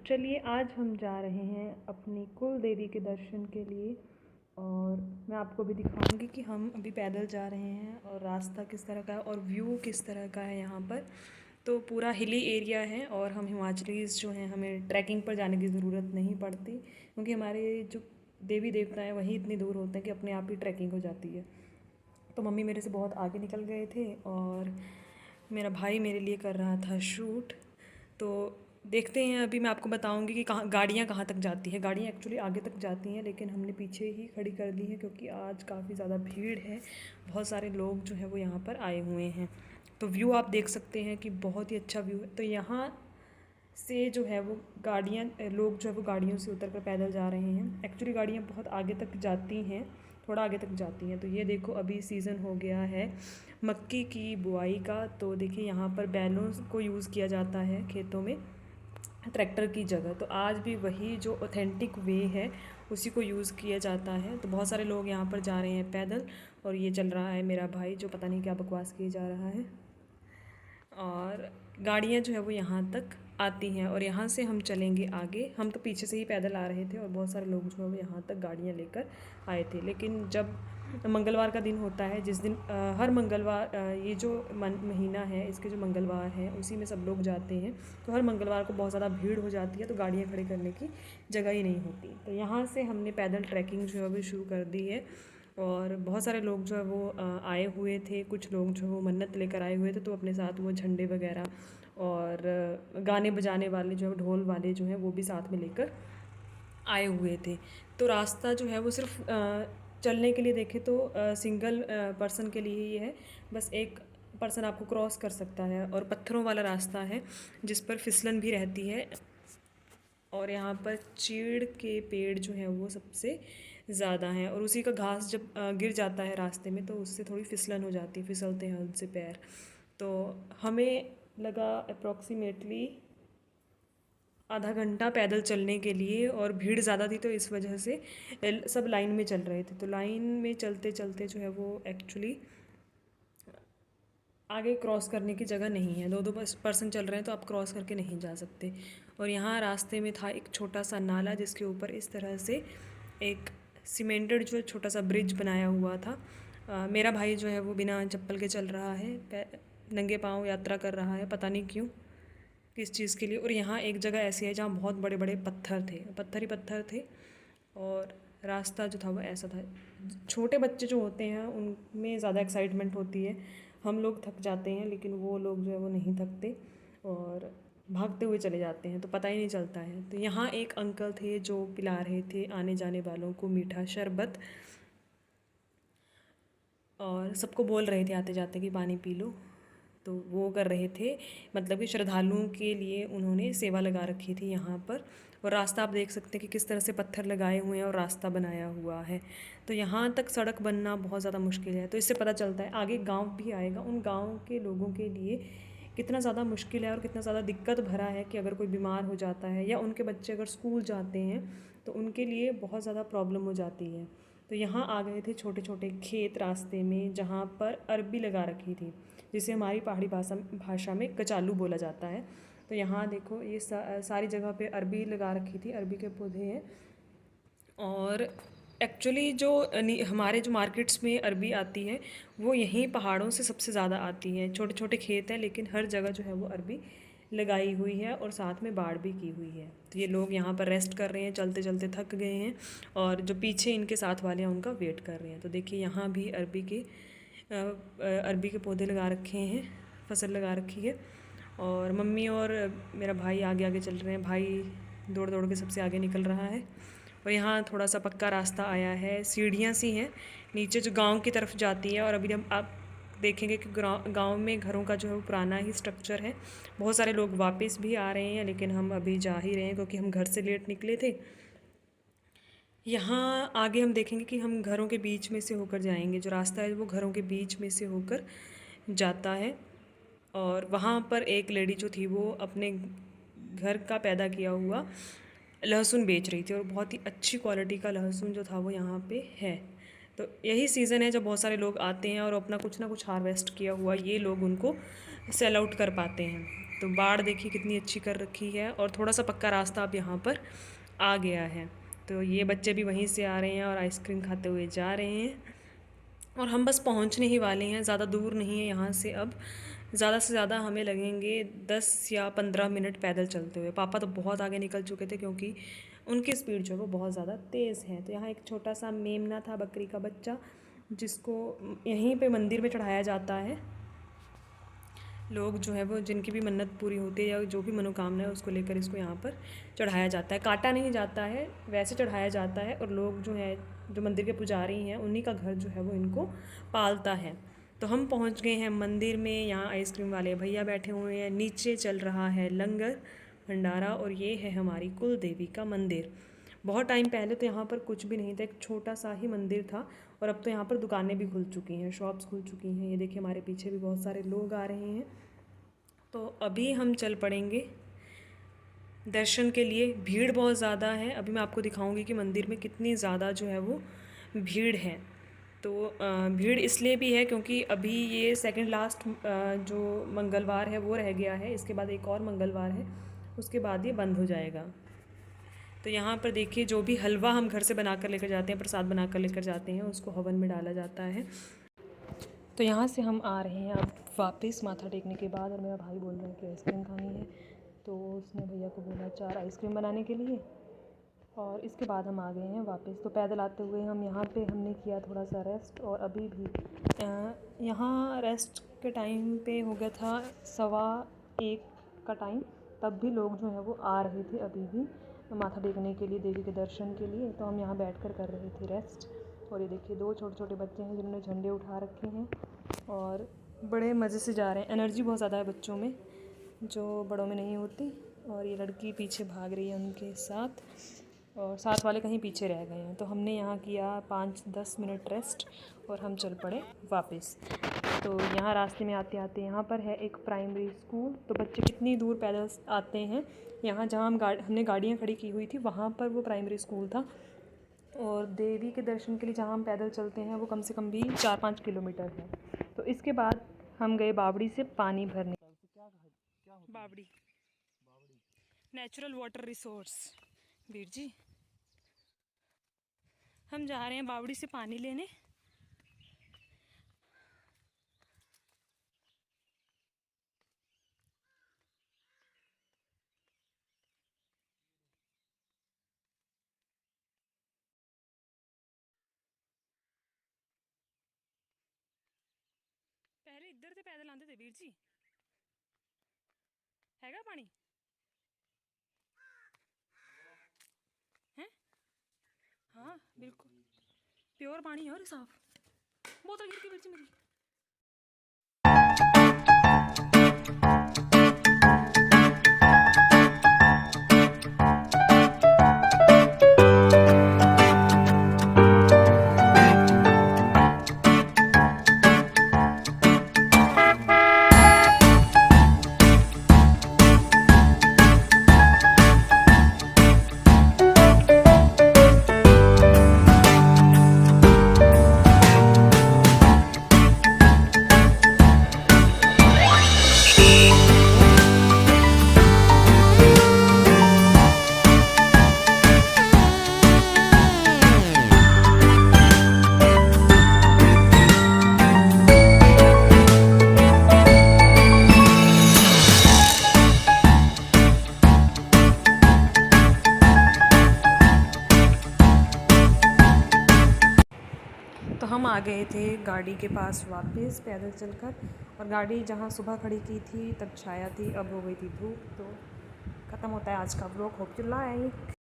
चलिए आज हम जा रहे हैं अपनी कुल देवी के दर्शन के लिए। और मैं आपको भी दिखाऊंगी कि हम अभी पैदल जा रहे हैं और रास्ता किस तरह का है और व्यू किस तरह का है यहाँ पर। तो पूरा हिली एरिया है और हम हिमाचलीज जो हैं हमें ट्रैकिंग पर जाने की ज़रूरत नहीं पड़ती, क्योंकि हमारे जो देवी देवता हैं वही इतनी दूर होते हैं कि अपने आप ही ट्रैकिंग हो जाती है। तो मम्मी मेरे से बहुत आगे निकल गए थे और मेरा भाई मेरे लिए कर रहा था शूट। तो देखते हैं, अभी मैं आपको बताऊंगी कि गाड़ियाँ कहाँ तक जाती है। गाड़ियाँ एक्चुअली आगे तक जाती हैं लेकिन हमने पीछे ही खड़ी कर दी है क्योंकि आज काफ़ी ज़्यादा भीड़ है। बहुत सारे लोग जो है वो यहाँ पर आए हुए हैं। तो व्यू आप देख सकते हैं कि बहुत ही अच्छा व्यू है। तो यहाँ से जो है वो गाड़ियाँ, लोग जो है वो गाड़ियों से उतर कर पैदल जा रहे हैं। एक्चुअली गाड़ियाँ बहुत आगे तक जाती हैं, थोड़ा आगे तक जाती हैं। तो ये देखो अभी सीज़न हो गया है मक्की की बुआई का। तो देखिए यहाँ पर बैलों को यूज़ किया जाता है खेतों में ट्रैक्टर की जगह। तो आज भी वही जो ऑथेंटिक वे है उसी को यूज़ किया जाता है। तो बहुत सारे लोग यहाँ पर जा रहे हैं पैदल और ये चल रहा है मेरा भाई जो पता नहीं क्या बकवास किए जा रहा है। और गाड़ियाँ जो है वो यहाँ तक आती हैं और यहाँ से हम चलेंगे आगे। हम तो पीछे से ही पैदल आ रहे थे और बहुत सारे लोग जो है वो यहाँ तक गाड़ियाँ लेकर आए थे। लेकिन जब मंगलवार का दिन होता है, जिस दिन हर मंगलवार, ये जो महीना है इसके जो मंगलवार हैं उसी में सब लोग जाते हैं। तो हर मंगलवार को बहुत ज़्यादा भीड़ हो जाती है, तो गाड़ियाँ खड़ी करने की जगह ही नहीं होती। तो यहाँ से हमने पैदल ट्रैकिंग जो है वो शुरू कर दी है। और बहुत सारे लोग जो है वो आए हुए थे। कुछ लोग जो वो मन्नत लेकर आए हुए थे, तो अपने साथ वो झंडे वगैरह और गाने बजाने वाले जो है ढोल वाले जो हैं वो भी साथ में लेकर आए हुए थे। तो रास्ता जो है वो सिर्फ चलने के लिए देखें तो सिंगल पर्सन के लिए ही है। बस एक पर्सन आपको क्रॉस कर सकता है और पत्थरों वाला रास्ता है जिस पर फिसलन भी रहती है। और यहाँ पर चीड़ के पेड़ जो हैं वो सबसे ज़्यादा हैं और उसी का घास जब गिर जाता है रास्ते में तो उससे थोड़ी फिसलन हो जाती है, फिसलते हैं उनसे पैर। तो हमें लगा अप्रॉक्सीमेटली आधा घंटा पैदल चलने के लिए। और भीड़ ज़्यादा थी तो इस वजह से सब लाइन में चल रहे थे। तो लाइन में चलते चलते जो है वो एक्चुअली आगे क्रॉस करने की जगह नहीं है। दो दो पर्सन चल रहे हैं तो आप क्रॉस करके नहीं जा सकते। और यहाँ रास्ते में था एक छोटा सा नाला जिसके ऊपर इस तरह से एक सीमेंटेड जो छोटा सा ब्रिज बनाया हुआ था। मेरा भाई जो है वो बिना चप्पल के चल रहा है, नंगे पाँव यात्रा कर रहा है, पता नहीं क्यों, किस चीज़ के लिए। और यहाँ एक जगह ऐसी है जहाँ बहुत बड़े बड़े पत्थर थे, पत्थर ही पत्थर थे। और रास्ता जो था वो ऐसा था। छोटे बच्चे जो होते हैं उनमें ज़्यादा एक्साइटमेंट होती है, हम लोग थक जाते हैं लेकिन वो लोग जो है वो नहीं थकते और भागते हुए चले जाते हैं, तो पता ही नहीं चलता है। तो यहाँ एक अंकल थे जो पिला रहे थे आने जाने वालों को मीठा शरबत और सबको बोल रहे थे आते जाते कि पानी पी लो। तो वो कर रहे थे, मतलब कि श्रद्धालुओं के लिए उन्होंने सेवा लगा रखी थी यहाँ पर। और रास्ता आप देख सकते हैं कि किस तरह से पत्थर लगाए हुए हैं और रास्ता बनाया हुआ है। तो यहाँ तक सड़क बनना बहुत ज़्यादा मुश्किल है। तो इससे पता चलता है आगे गांव भी आएगा, उन गांव के लोगों के लिए कितना ज़्यादा मुश्किल है और कितना ज़्यादा दिक्कत भरा है कि अगर कोई बीमार हो जाता है या उनके बच्चे अगर स्कूल जाते हैं तो उनके लिए बहुत ज़्यादा प्रॉब्लम हो जाती है। तो यहाँ आ गए थे छोटे छोटे खेत रास्ते में जहाँ पर अरबी लगा रखी थी, जिसे हमारी पहाड़ी भाषा में कचालू बोला जाता है। तो यहाँ देखो ये सारी जगह पे अरबी लगा रखी थी, अरबी के पौधे हैं। और एक्चुअली जो हमारे जो मार्केट्स में अरबी आती है वो यहीं पहाड़ों से सबसे ज़्यादा आती है। छोटे छोटे खेत हैं लेकिन हर जगह जो है वो अरबी लगाई हुई है और साथ में बाड़ भी की हुई है। तो ये लोग यहाँ पर रेस्ट कर रहे हैं, चलते चलते थक गए हैं और जो पीछे इनके साथ वाले हैं उनका वेट कर रहे हैं। तो देखिए यहाँ भी अरबी के पौधे लगा रखे हैं, फसल लगा रखी है। और मम्मी और मेरा भाई आगे आगे चल रहे हैं, भाई दौड़ दौड़ के सबसे आगे निकल रहा है। और यहाँ थोड़ा सा पक्का रास्ता आया है, सीढ़ियाँ सी हैं नीचे जो गांव की तरफ जाती है। और अभी हम आप देखेंगे कि गांव में घरों का जो है वो पुराना ही स्ट्रक्चर है। बहुत सारे लोग वापस भी आ रहे हैं लेकिन हम अभी जा ही रहे हैं क्योंकि हम घर से लेट निकले थे। यहाँ आगे हम देखेंगे कि हम घरों के बीच में से होकर जाएंगे, जो रास्ता है वो घरों के बीच में से होकर जाता है। और वहाँ पर एक लेडी जो थी वो अपने घर का पैदा किया हुआ लहसुन बेच रही थी और बहुत ही अच्छी क्वालिटी का लहसुन जो था वो यहाँ पे है। तो यही सीज़न है जब बहुत सारे लोग आते हैं और अपना कुछ ना कुछ हार्वेस्ट किया हुआ ये लोग उनको सेल आउट कर पाते हैं। तो बाड़ देखिए कितनी अच्छी कर रखी है और थोड़ा सा पक्का रास्ता अब यहाँ पर आ गया है। तो ये बच्चे भी वहीं से आ रहे हैं और आइसक्रीम खाते हुए जा रहे हैं और हम बस पहुँचने ही वाले हैं, ज़्यादा दूर नहीं है यहाँ से। अब ज़्यादा से ज़्यादा हमें लगेंगे 10 या 15 मिनट पैदल चलते हुए। पापा तो बहुत आगे निकल चुके थे क्योंकि उनकी स्पीड जो है वो बहुत ज़्यादा तेज़ है। तो यहाँ एक छोटा सा मेमना था, बकरी का बच्चा, जिसको यहीं पे मंदिर में चढ़ाया जाता है। लोग जो है वो जिनकी भी मन्नत पूरी होती है या जो भी मनोकामना है उसको लेकर इसको यहाँ पर चढ़ाया जाता है। काटा नहीं जाता है, वैसे चढ़ाया जाता है और लोग जो है जो मंदिर के पुजारी हैं उन्हीं का घर जो है वो इनको पालता है। तो हम पहुँच गए हैं मंदिर में। यहाँ आइसक्रीम वाले भैया बैठे हुए हैं, नीचे चल रहा है लंगर भंडारा और ये है हमारी कुल देवी का मंदिर। बहुत टाइम पहले तो यहाँ पर कुछ भी नहीं था, एक छोटा सा ही मंदिर था और अब तो यहाँ पर दुकानें भी खुल चुकी हैं, शॉप्स खुल चुकी हैं। ये देखिए हमारे पीछे भी बहुत सारे लोग आ रहे हैं। तो अभी हम चल पड़ेंगे दर्शन के लिए। भीड़ बहुत ज़्यादा है, अभी मैं आपको दिखाऊंगी कि मंदिर में कितनी ज़्यादा जो है वो भीड़ है। तो भीड़ इसलिए भी है क्योंकि अभी ये सेकंड लास्ट जो मंगलवार है वो रह गया है, इसके बाद एक और मंगलवार है, उसके बाद ये बंद हो जाएगा। तो यहाँ पर देखिए जो भी हलवा हम घर से बना कर लेकर जाते हैं, प्रसाद बना कर लेकर जाते हैं, उसको हवन में डाला जाता है। तो यहाँ से हम आ रहे हैं अब वापस माथा टेकने के बाद और मेरा भाई बोल रहा है कि आइसक्रीम खानी है, तो उसने भैया को बोला 4 आइसक्रीम बनाने के लिए और इसके बाद हम आ गए हैं वापस। तो पैदल आते हुए हम यहाँ पे हमने किया थोड़ा सा रेस्ट और अभी भी यहाँ रेस्ट के टाइम पे हो गया था 1:15 का टाइम, तब भी लोग जो है वो आ रहे थे अभी भी माथा टेकने के लिए, देवी के दर्शन के लिए। तो हम यहाँ बैठकर कर रहे थे रेस्ट और ये देखिए 2 छोटे छोटे बच्चे हैं जिन्होंने झंडे उठा रखे हैं और बड़े मज़े से जा रहे हैं। एनर्जी बहुत ज़्यादा है बच्चों में जो बड़ों में नहीं होती। और ये लड़की पीछे भाग रही है उनके साथ और साथ वाले कहीं पीछे रह गए हैं। तो हमने यहाँ किया 5-10 मिनट रेस्ट और हम चल पड़े वापस। तो यहाँ रास्ते में आते आते यहाँ पर है एक प्राइमरी स्कूल। तो बच्चे कितनी दूर पैदल आते हैं, यहाँ जहाँ हमने गाड़ियाँ खड़ी की हुई थी वहाँ पर वो प्राइमरी स्कूल था और देवी के दर्शन के लिए जहाँ हम पैदल चलते हैं वो कम से कम भी 4-5 किलोमीटर है। तो इसके बाद हम गए बावड़ी से पानी भरने। बावड़ी natural water resource Veer ji, हम जा रहे हैं बावड़ी से पानी लेने। पहले इधर से पैदल आते थे वीर जी, हैगा पानी है? हाँ बिल्कुल प्योर पानी है और साफ। बोतल गिर की वीर जी मेरी। तो हम आ गए थे गाड़ी के पास वापस पैदल चलकर और गाड़ी जहाँ सुबह खड़ी की थी तब छाया थी, अब हो गई थी धूप। तो ख़त्म होता है आज का व्लॉग। Hope you like.